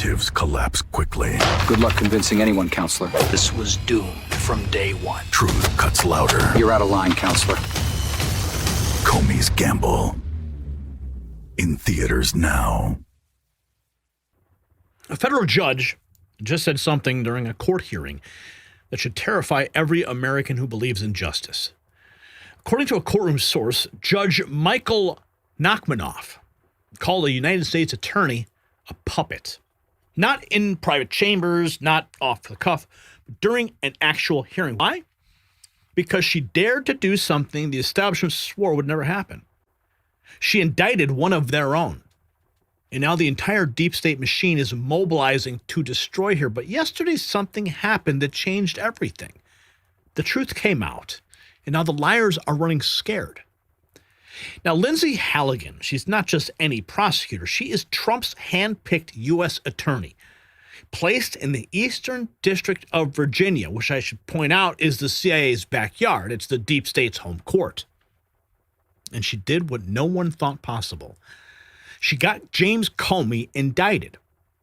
narratives collapse quickly. Good luck convincing anyone, counselor. This was doomed from day one. Truth cuts louder. You're out of line, counselor. Comey's Gamble. In theaters now. A federal judge just said something during a court hearing that should terrify every American who believes in justice. According to a courtroom source, Judge Michael Nachmanoff called a United States attorney a puppet. Not in private chambers, not off the cuff, but during an actual hearing. Why? Because she dared to do something the establishment swore would never happen. She indicted one of their own. And now the entire deep state machine is mobilizing to destroy her. But yesterday something happened that changed everything. The truth came out, and now the liars are running scared. Now, Lindsey Halligan, she's not just any prosecutor. She is Trump's hand-picked U.S. attorney, placed in the Eastern District of Virginia, which I should point out is the CIA's backyard. It's the deep state's home court. And she did what no one thought possible. She got James Comey indicted.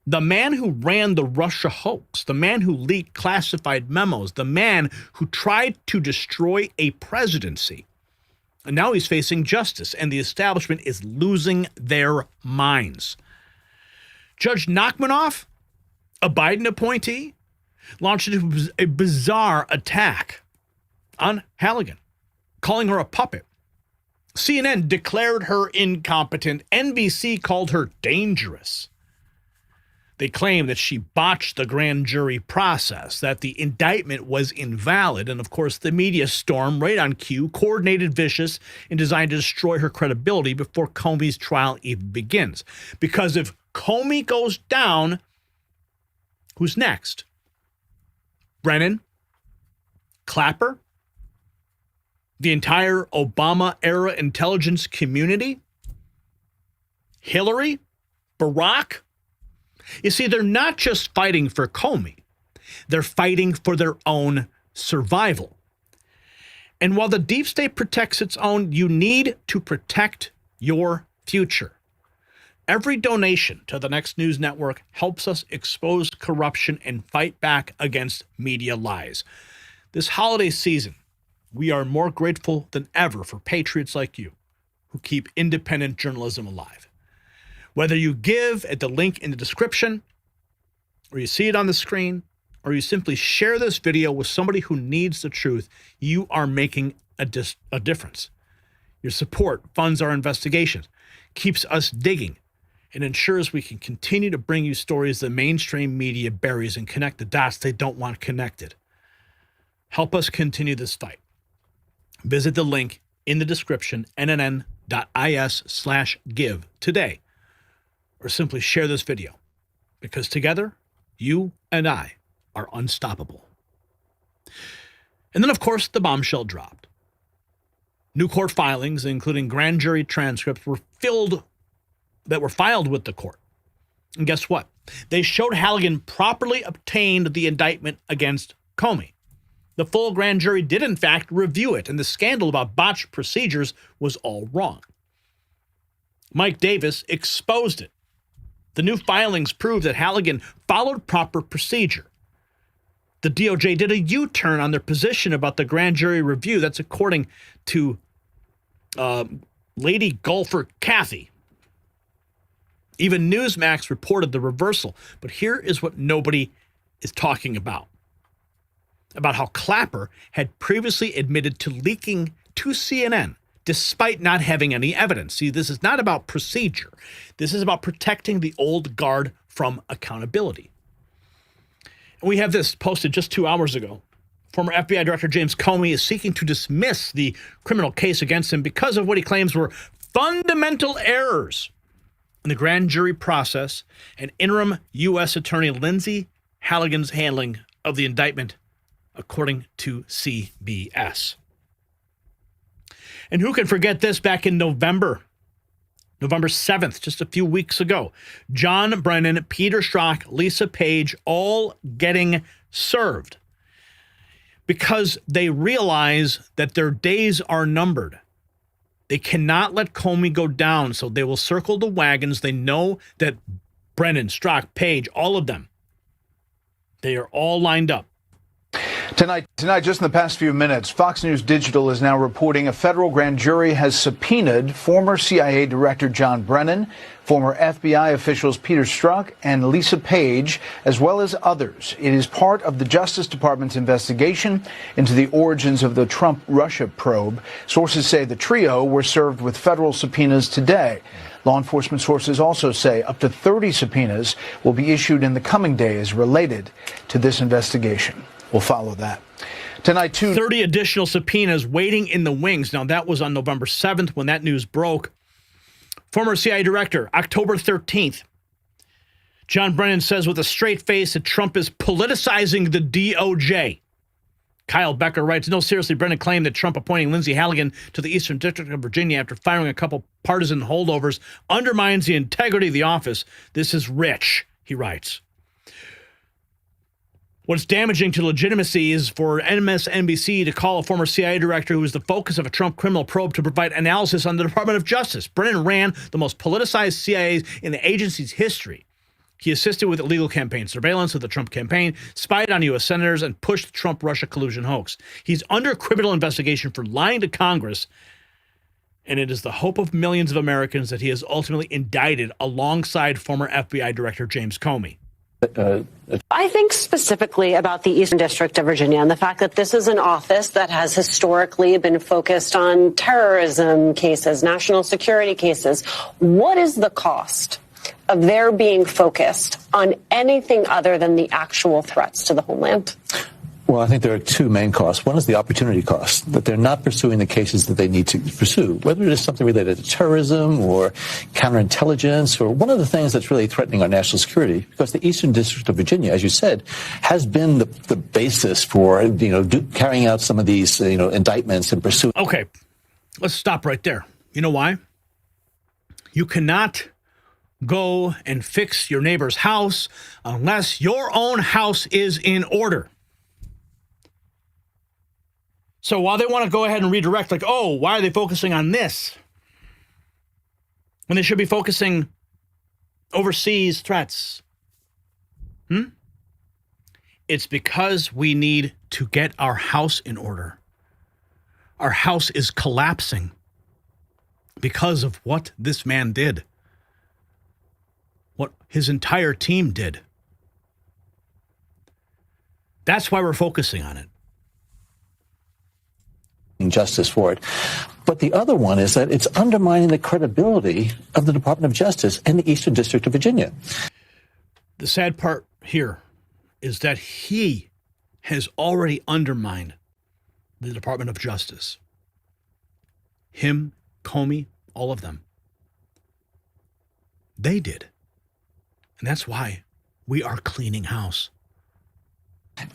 The man who ran the Russia hoax, the man who leaked classified memos, the man who tried to destroy a presidency. And now he's facing justice, and the establishment is losing their minds. Judge Nachmanoff, a Biden appointee, launched a bizarre attack on Halligan, calling her a puppet. CNN declared her incompetent. NBC called her dangerous. They claim that she botched the grand jury process, that the indictment was invalid, and of course the media storm, right on cue, coordinated, vicious, and designed to destroy her credibility before Comey's trial even begins. Because if Comey goes down, who's next? Brennan? Clapper? The entire Obama-era intelligence community? Hillary? Barack? You see, they're not just fighting for Comey. They're fighting for their own survival. And while the deep state protects its own, you need to protect your future. Every donation to the Next News Network helps us expose corruption and fight back against media lies. This holiday season, we are more grateful than ever for patriots like you who keep independent journalism alive. Whether you give at the link in the description, or you see it on the screen, or you simply share this video with somebody who needs the truth, you are making a difference. Your support funds our investigations, keeps us digging, and ensures we can continue to bring you stories the mainstream media buries and connect the dots they don't want connected. Help us continue this fight. Visit the link in the description, nnn.is/give today, or simply share this video, because together, you and I are unstoppable. And then, of course, the bombshell dropped. New court filings, including grand jury transcripts, were filed with the court. And guess what? They showed Halligan properly obtained the indictment against Comey. The full grand jury did, in fact, review it, and the scandal about botched procedures was all wrong. Mike Davis exposed it. The new filings prove that Halligan followed proper procedure. The DOJ did a U-turn on their position about the grand jury review. That's according to Lady Golfer Kathy. Even Newsmax reported the reversal. But here is what nobody is talking about how Clapper had previously admitted to leaking to CNN despite not having any evidence. See, this is not about procedure. This is about protecting the old guard from accountability. And we have this posted just 2 hours ago. Former FBI Director James Comey is seeking to dismiss the criminal case against him because of what he claims were fundamental errors in the grand jury process and interim U.S. Attorney Lindsey Halligan's handling of the indictment, according to CBS. And who can forget this back in November 7th, just a few weeks ago? John Brennan, Peter Strzok, Lisa Page, all getting served because they realize that their days are numbered. They cannot let Comey go down, so they will circle the wagons. They know that Brennan, Strzok, Page, all of them. They are all lined up. Tonight, just in the past few minutes, Fox News Digital is now reporting a federal grand jury has subpoenaed former CIA Director John Brennan, former FBI officials Peter Strzok and Lisa Page, as well as others. It is part of the Justice Department's investigation into the origins of the Trump-Russia probe. Sources say the trio were served with federal subpoenas today. Law enforcement sources also say up to 30 subpoenas will be issued in the coming days related to this investigation. We'll follow that. Tonight, 30 additional subpoenas waiting in the wings. Now, that was on November 7th when that news broke. Former CIA director, October 13th. John Brennan says with a straight face that Trump is politicizing the DOJ. Kyle Becker writes, no, seriously, Brennan claimed that Trump appointing Lindsey Halligan to the Eastern District of Virginia after firing a couple partisan holdovers undermines the integrity of the office. This is rich, he writes. What's damaging to legitimacy is for MSNBC to call a former CIA director who was the focus of a Trump criminal probe to provide analysis on the Department of Justice. Brennan ran the most politicized CIA in the agency's history. He assisted with illegal campaign surveillance of the Trump campaign, spied on U.S. senators, and pushed the Trump-Russia collusion hoax. He's under criminal investigation for lying to Congress, and it is the hope of millions of Americans that he is ultimately indicted alongside former FBI Director James Comey. I think specifically about the Eastern District of Virginia and the fact that this is an office that has historically been focused on terrorism cases, national security cases. What is the cost of their being focused on anything other than the actual threats to the homeland? Well, I think there are two main costs. One is the opportunity cost, that they're not pursuing the cases that they need to pursue, whether it is something related to terrorism or counterintelligence or one of the things that's really threatening our national security, because the Eastern District of Virginia, as you said, has been the basis for, carrying out some of these, indictments and pursuing. Okay, let's stop right there. You know why? You cannot go and fix your neighbor's house unless your own house is in order. So while they want to go ahead and redirect, like, oh, why are they focusing on this? When they should be focusing overseas threats. It's because we need to get our house in order. Our house is collapsing because of what this man did. What his entire team did. That's why we're focusing on it. Justice for it. But the other one is that it's undermining the credibility of the Department of Justice and the Eastern District of Virginia. The sad part here is that he has already undermined the Department of Justice. Him, Comey, all of them. They did. And that's why we are cleaning house.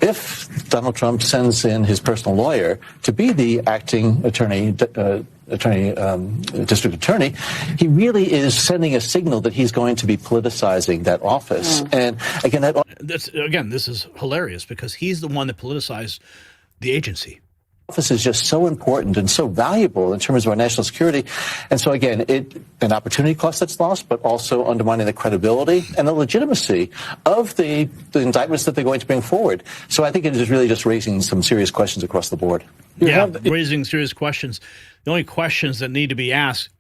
If Donald Trump sends in his personal lawyer to be the acting district attorney, he really is sending a signal that he's going to be politicizing that office. And again, this is hilarious because he's the one that politicized the agency. Office is just so important and so valuable in terms of our national security. And so, again, an opportunity cost that's lost, but also undermining the credibility and the legitimacy of the indictments that they're going to bring forward. So I think it is really just raising some serious questions across the board. Raising serious questions. The only questions that need to be asked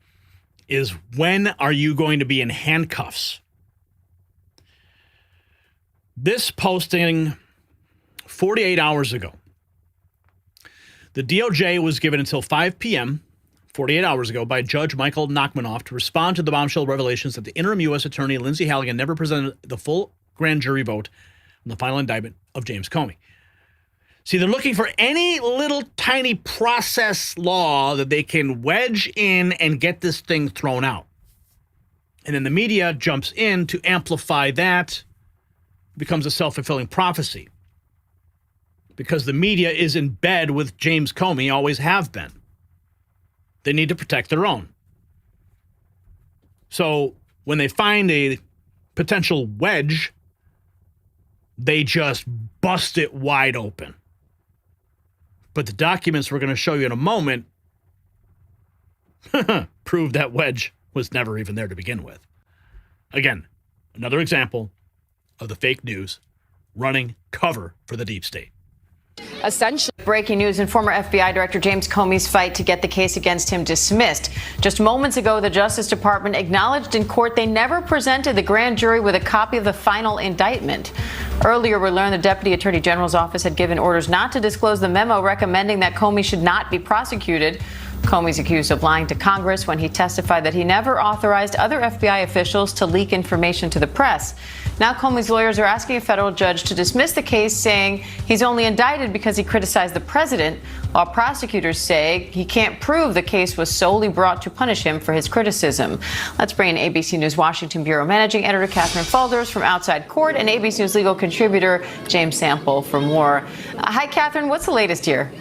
is, when are you going to be in handcuffs? This posting 48 hours ago. The DOJ was given until 5 p.m., 48 hours ago, by Judge Michael Nachmanoff to respond to the bombshell revelations that the interim U.S. Attorney Lindsey Halligan never presented the full grand jury vote on the final indictment of James Comey. See, they're looking for any little tiny process law that they can wedge in and get this thing thrown out. And then the media jumps in to amplify that. It becomes a self-fulfilling prophecy. Because the media is in bed with James Comey, always have been. They need to protect their own. So when they find a potential wedge, they just bust it wide open. But the documents we're going to show you in a moment prove that wedge was never even there to begin with. Again, Another example of the fake news running cover for the deep state. Essentially, breaking news in former FBI Director James Comey's fight to get the case against him dismissed. Just moments ago, the Justice Department acknowledged in court they never presented the grand jury with a copy of the final indictment. Earlier, we learned the Deputy Attorney General's office had given orders not to disclose the memo recommending that Comey should not be prosecuted. Comey's accused of lying to Congress when he testified that he never authorized other FBI officials to leak information to the press. Now Comey's lawyers are asking a federal judge to dismiss the case, saying he's only indicted because he criticized the president, while prosecutors say he can't prove the case was solely brought to punish him for his criticism. Let's bring in ABC News Washington Bureau Managing Editor Catherine Faulders from outside court and ABC News legal contributor James Sample for more. Hi, Catherine. What's the latest here?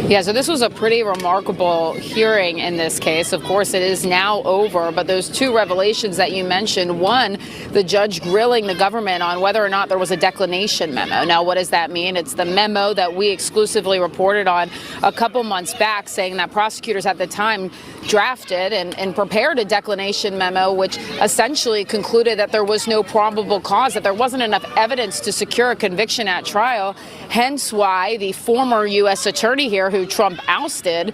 Yeah, so this was a pretty remarkable hearing in this case. Of course, it is now over, but those two revelations that you mentioned, one, the judge grilling the government on whether or not there was a declination memo. Now, what does that mean? It's the memo that we exclusively reported on a couple months back, saying that prosecutors at the time drafted and prepared a declination memo, which essentially concluded that there was no probable cause, that there wasn't enough evidence to secure a conviction at trial. Hence why the former U.S. attorney here, who Trump ousted,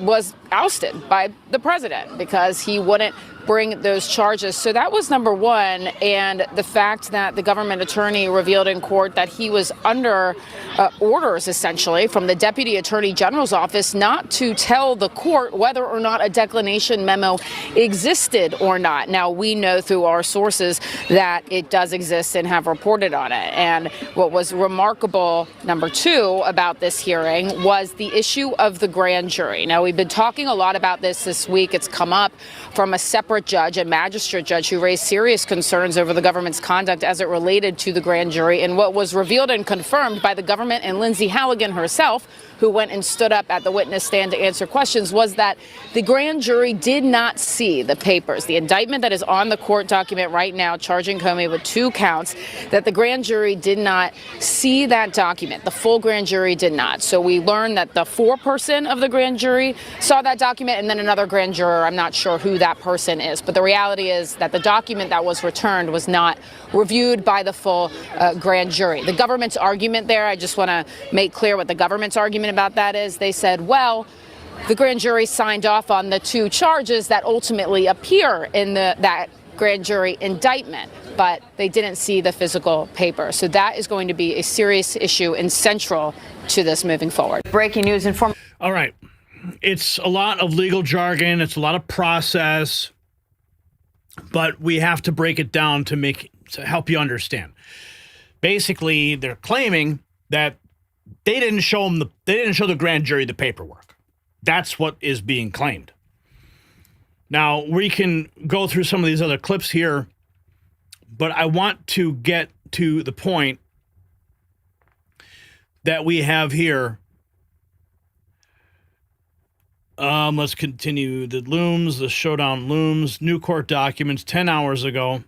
was ousted by the president because he wouldn't bring those charges. So that was number one. And the fact that the government attorney revealed in court that he was under orders, essentially, from the Deputy Attorney General's office not to tell the court whether or not a declination memo existed or not. Now, we know through our sources that it does exist and have reported on it. And what was remarkable, number two, about this hearing was the issue of the grand jury. Now, we've been talking a lot about this week. It's come up from a separate judge, a magistrate judge, who raised serious concerns over the government's conduct as it related to the grand jury. And what was revealed and confirmed by the government and Lindsey Halligan herself, who went and stood up at the witness stand to answer questions, was that the grand jury did not see the papers, the indictment that is on the court document right now charging Comey with 2 counts, that the grand jury did not see that document. The full grand jury did not. So we learned that the foreperson of the grand jury saw that document, and then another grand juror, I'm not sure who that person is. But the reality is that the document that was returned was not reviewed by the full grand jury. The government's argument there, I just want to make clear what the government's argument about that is. They said, well, the grand jury signed off on the 2 charges that ultimately appear in that grand jury indictment, but they didn't see the physical paper. So that is going to be a serious issue and central to this moving forward. Breaking news in form. All right. It's a lot of legal jargon. It's a lot of process, but we have to break it down to help you understand. Basically, they're claiming that they didn't show the grand jury the paperwork. That's what is being claimed. Now, we can go through some of these other clips here, but I want to get to the point that we have here. Let's continue. The showdown looms. New court documents 10 hours ago.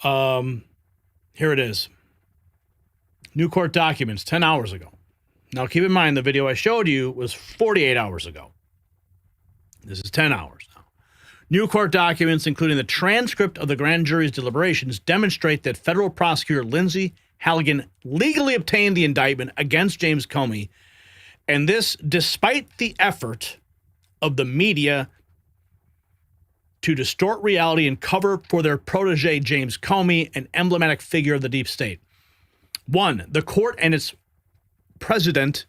Here it is. New court documents 10 hours ago. Now, keep in mind, the video I showed you was 48 hours ago. This is 10 hours now. New court documents, including the transcript of the grand jury's deliberations, demonstrate that federal prosecutor Lindsey Halligan legally obtained the indictment against James Comey, and this despite the effort of the media to distort reality and cover for their protege James Comey, an emblematic figure of the deep state. 1, the court and its precedent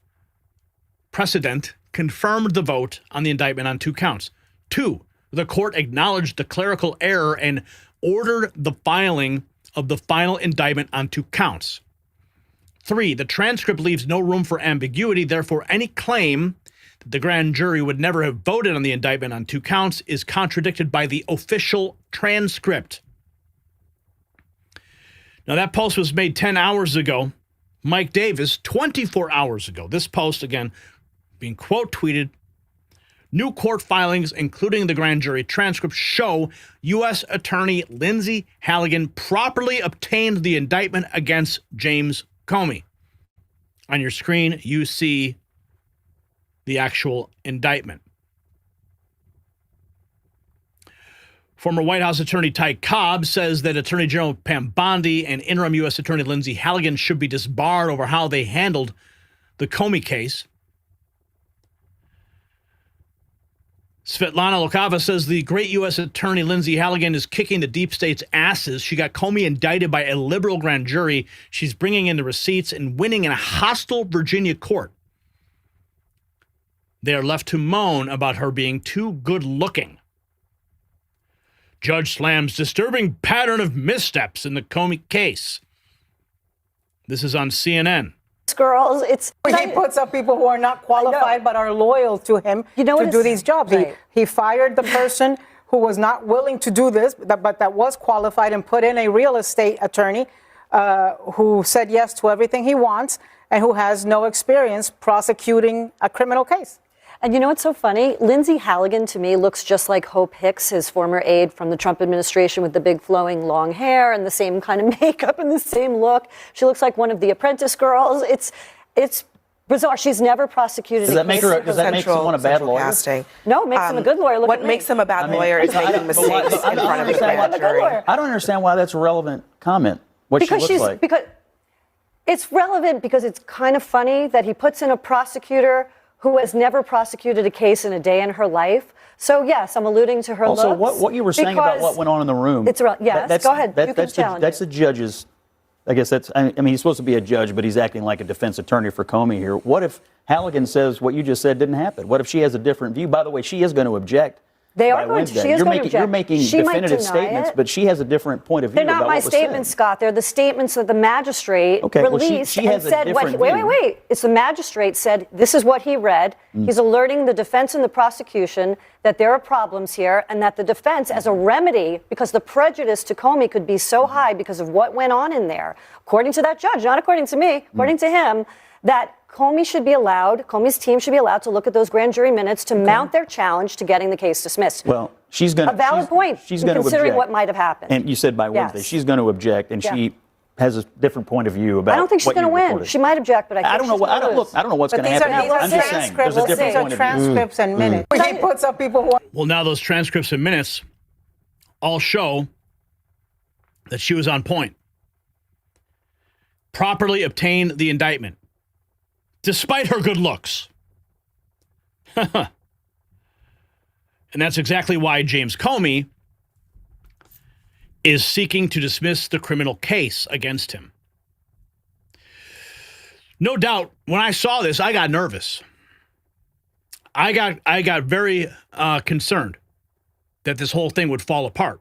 confirmed the vote on the indictment on 2 counts. 2, the court acknowledged the clerical error and ordered the filing of the final indictment on 2 counts. 3, the transcript leaves no room for ambiguity. Therefore, any claim that the grand jury would never have voted on the indictment on 2 counts is contradicted by the official transcript. Now, that post was made 10 hours ago. Mike Davis, 24 hours ago. This post, again, being quote tweeted, new court filings, including the grand jury transcript, show U.S. Attorney Lindsey Halligan properly obtained the indictment against James Comey. On your screen, you see the actual indictment. Former White House Attorney Ty Cobb says that Attorney General Pam Bondi and interim U.S. Attorney Lindsey Halligan should be disbarred over how they handled the Comey case. Svetlana Lokava says the great U.S. Attorney Lindsey Halligan is kicking the deep state's asses. She got Comey indicted by a liberal grand jury. She's bringing in the receipts and winning in a hostile Virginia court. They are left to moan about her being too good looking. Judge slams disturbing pattern of missteps in the Comey case. This is on CNN. Girls, he puts up people who are not qualified but are loyal to him to do these jobs. Right. He fired the person who was not willing to do this, but that was qualified, and put in a real estate attorney who said yes to everything he wants and who has no experience prosecuting a criminal case. And you know what's so funny? Lindsey Halligan, to me, looks just like Hope Hicks, his former aide from the Trump administration, with the big flowing long hair and the same kind of makeup and the same look. She looks like one of the Apprentice Girls. It's bizarre. She's never prosecuted. Does that make someone a bad lawyer? Casting. No, it makes him a good lawyer. What makes him a bad lawyer is making mistakes in front of a grand jury. I don't understand why that's a relevant comment. Because it's relevant because it's kind of funny that he puts in a prosecutor who has never prosecuted a case in a day in her life. So, yes, I'm alluding to her looks. Also, what you were saying about what went on in the room. Go ahead. That's the judge's, I guess he's supposed to be a judge, but he's acting like a defense attorney for Comey here. What if Halligan says what you just said didn't happen? What if she has a different view? By the way, she is going to object. They are going to. She is going to object. You're making definitive statements, but she has a different point of view. They're not my statements, Scott. They're the statements that the magistrate released and said. Wait. It's the magistrate said this is what he read. He's alerting the defense and the prosecution that there are problems here, and that the defense, as a remedy, because the prejudice to Comey could be so high because of what went on in there, according to that judge, not according to me, according to him, that Comey's team should be allowed to look at those grand jury minutes to mount their challenge to getting the case dismissed. Well, she's going to... A valid point, considering what might have happened. And you said by Wednesday. She's going to object, and she has a different point of view about. I don't think she's going to win. She might object, but I don't know what's going to happen. I'm just saying, there's a different point of view. Transcripts and minutes. He puts up people who... Well, now those transcripts and minutes all show that she was on point. Properly obtained the indictment, despite her good looks. And that's exactly why James Comey is seeking to dismiss the criminal case against him. No doubt, when I saw this, I got nervous. I got very concerned that this whole thing would fall apart.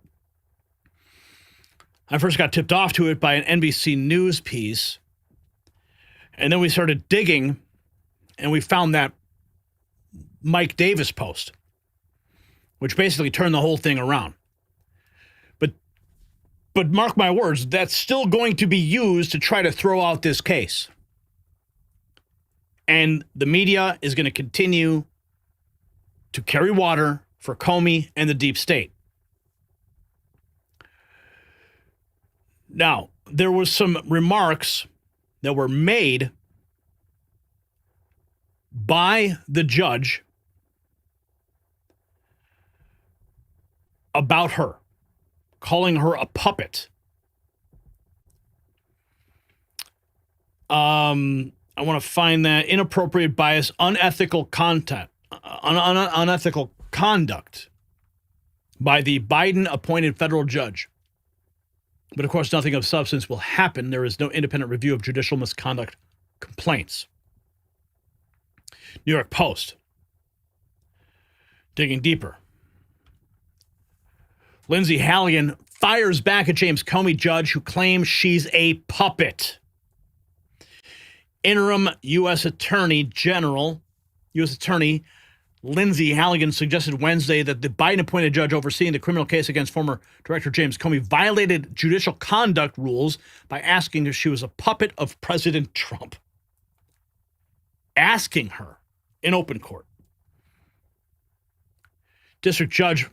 I first got tipped off to it by an NBC News piece, and then we started digging, and we found that Mike Davis post, which basically turned the whole thing around. But mark my words, that's still going to be used to try to throw out this case. And the media is going to continue to carry water for Comey and the deep state. Now, there was some remarks that were made by the judge about her, calling her a puppet. I want to find that inappropriate bias, unethical content, unethical conduct by the Biden-appointed federal judge. But of course, nothing of substance will happen. There is no independent review of judicial misconduct complaints. New York Post. Digging deeper. Lindsey Halligan fires back at James Comey judge who claims she's a puppet. Interim U.S. Attorney Lindsey Halligan suggested Wednesday that the Biden-appointed judge overseeing the criminal case against former Director James Comey violated judicial conduct rules by asking if she was a puppet of President Trump. Asking her in open court. District Judge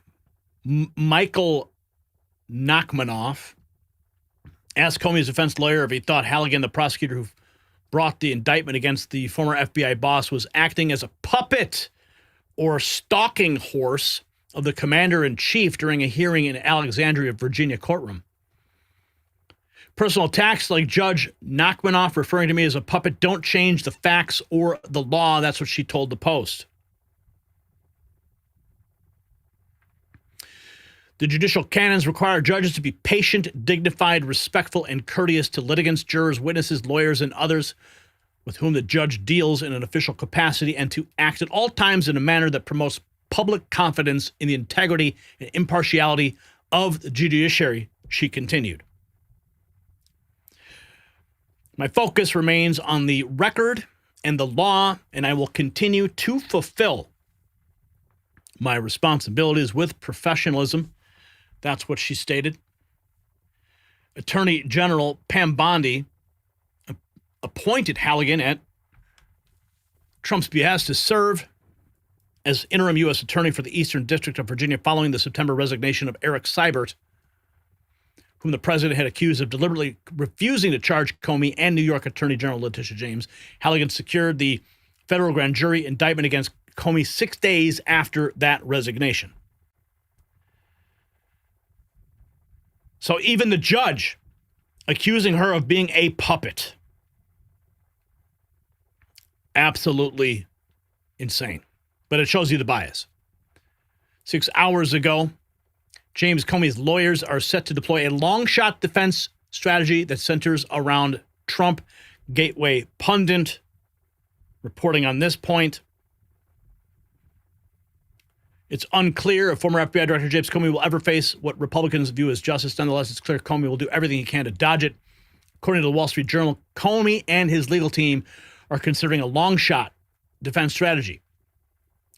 Michael Nachmanoff asked Comey's defense lawyer if he thought Halligan, the prosecutor who brought the indictment against the former FBI boss, was acting as a puppet or stalking horse of the commander-in-chief during a hearing in Alexandria, Virginia courtroom. Personal attacks like Judge Nachmanoff referring to me as a puppet don't change the facts or the law. That's what she told the Post. The judicial canons require judges to be patient, dignified, respectful, and courteous to litigants, jurors, witnesses, lawyers, and others with whom the judge deals in an official capacity, and to act at all times in a manner that promotes public confidence in the integrity and impartiality of the judiciary, she continued. My focus remains on the record and the law, and I will continue to fulfill my responsibilities with professionalism. That's what she stated. Attorney General Pam Bondi appointed Halligan at Trump's behest to serve as interim U.S. Attorney for the Eastern District of Virginia following the September resignation of Eric Seibert, whom the president had accused of deliberately refusing to charge Comey and New York Attorney General Letitia James. Halligan secured the federal grand jury indictment against Comey 6 days after that resignation. So even the judge accusing her of being a puppet. Absolutely insane. But it shows you the bias. 6 hours ago, James Comey's lawyers are set to deploy a long-shot defense strategy that centers around Trump. Gateway pundit reporting on this point. It's unclear if former FBI Director James Comey will ever face what Republicans view as justice. Nonetheless, it's clear Comey will do everything he can to dodge it. According to the Wall Street Journal, Comey and his legal team are considering a long-shot defense strategy.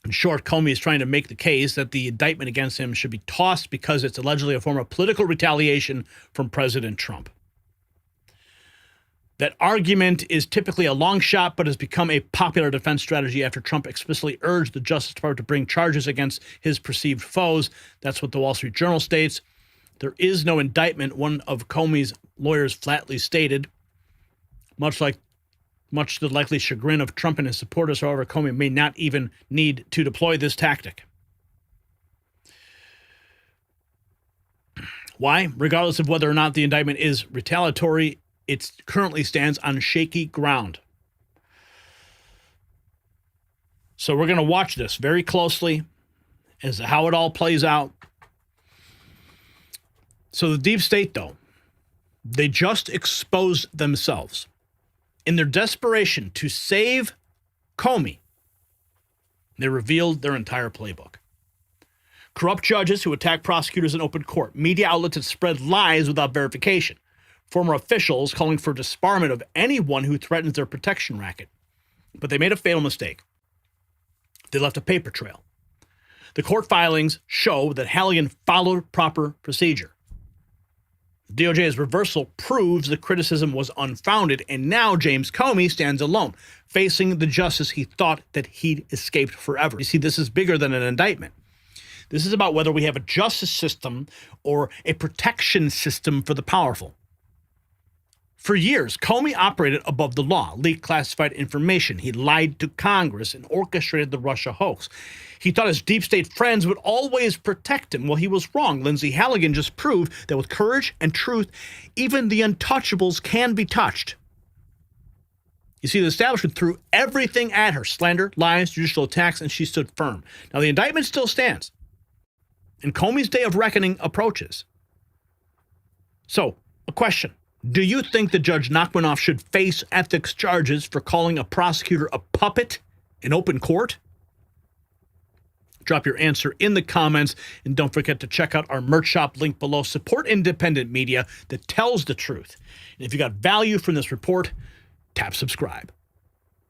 In short, Comey is trying to make the case that the indictment against him should be tossed because it's allegedly a form of political retaliation from President Trump. That argument is typically a long shot, but has become a popular defense strategy after Trump explicitly urged the Justice Department to bring charges against his perceived foes. That's what the Wall Street Journal states. There is no indictment, one of Comey's lawyers flatly stated. Much to the likely chagrin of Trump and his supporters, however, Comey may not even need to deploy this tactic. Why? Regardless of whether or not the indictment is retaliatory, it currently stands on shaky ground. So we're going to watch this very closely as to how it all plays out. So the deep state, though, they just exposed themselves. In their desperation to save Comey, they revealed their entire playbook. Corrupt judges who attack prosecutors in open court, media outlets that spread lies without verification, former officials calling for disbarment of anyone who threatens their protection racket. But they made a fatal mistake. They left a paper trail. The court filings show that Halligan followed proper procedure. The DOJ's reversal proves the criticism was unfounded, and now James Comey stands alone, facing the justice he thought that he'd escaped forever. You see, this is bigger than an indictment. This is about whether we have a justice system or a protection system for the powerful. For years, Comey operated above the law, leaked classified information. He lied to Congress and orchestrated the Russia hoax. He thought his deep state friends would always protect him. Well, he was wrong. Lindsey Halligan just proved that with courage and truth, even the untouchables can be touched. You see, the establishment threw everything at her: slander, lies, judicial attacks, and she stood firm. Now, the indictment still stands, and Comey's day of reckoning approaches. So, a question. Do you think that Judge Nachmanoff should face ethics charges for calling a prosecutor a puppet in open court? Drop your answer in the comments, and don't forget to check out our merch shop link below. Support independent media that tells the truth. And if you got value from this report, tap subscribe.